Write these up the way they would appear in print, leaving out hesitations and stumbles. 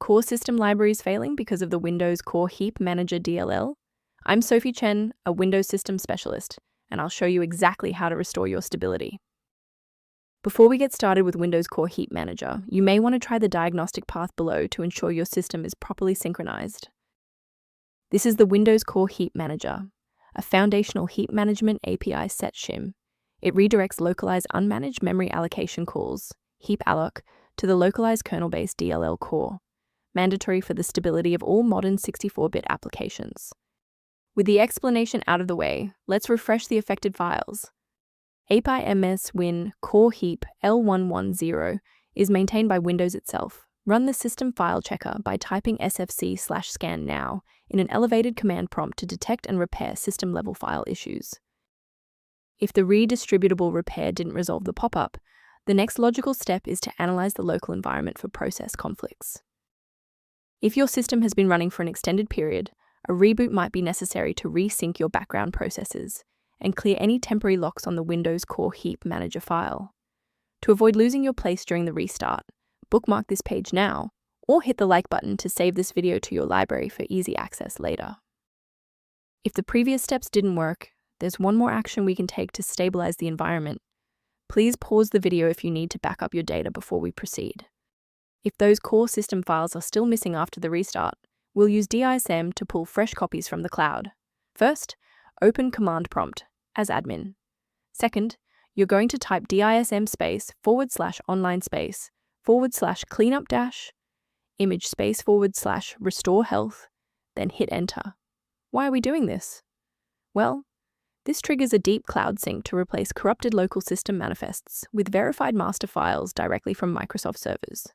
Core system libraries failing because of the Windows Core Heap Manager DLL? I'm Sophie Chen, a Windows system specialist, and I'll show you exactly how to restore your stability. Before we get started with Windows Core Heap Manager, you may want to try the diagnostic path below to ensure your system is properly synchronized. This is the Windows Core Heap Manager, a foundational Heap Management API Set shim. It redirects localized unmanaged memory allocation calls, HeapAlloc, to the localized kernel-based DLL core, mandatory for the stability of all modern 64-bit applications. With the explanation out of the way, let's refresh the affected files. API MS Win Core Heap L110 is maintained by Windows itself. Run the system file checker by typing sfc/scan now in an elevated command prompt to detect and repair system-level file issues. If the redistributable repair didn't resolve the pop-up, the next logical step is to analyze the local environment for process conflicts. If your system has been running for an extended period, a reboot might be necessary to resync your background processes and clear any temporary locks on the Windows Core Heap Manager file. To avoid losing your place during the restart, bookmark this page now, or hit the like button to save this video to your library for easy access later. If the previous steps didn't work, there's one more action we can take to stabilize the environment. Please pause the video if you need to back up your data before we proceed. If those core system files are still missing after the restart, we'll use DISM to pull fresh copies from the cloud. First, open Command Prompt as admin. Second, you're going to type DISM /online /cleanup image /restore health, then hit enter. Why are we doing this? Well, this triggers a deep cloud sync to replace corrupted local system manifests with verified master files directly from Microsoft servers.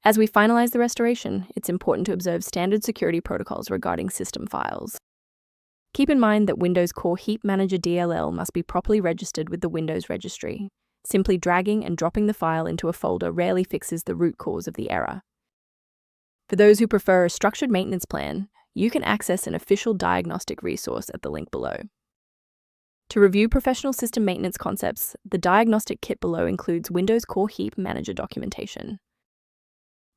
As we finalize the restoration, it's important to observe standard security protocols regarding system files. Keep in mind that Windows Core Heap Manager DLL must be properly registered with the Windows registry. Simply dragging and dropping the file into a folder rarely fixes the root cause of the error. For those who prefer a structured maintenance plan, you can access an official diagnostic resource at the link below. To review professional system maintenance concepts, the diagnostic kit below includes Windows Core Heap Manager documentation.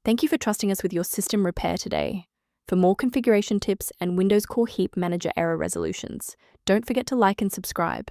Thank you for trusting us with your system repair today. For more configuration tips and Windows Core Heap Manager error resolutions, don't forget to like and subscribe.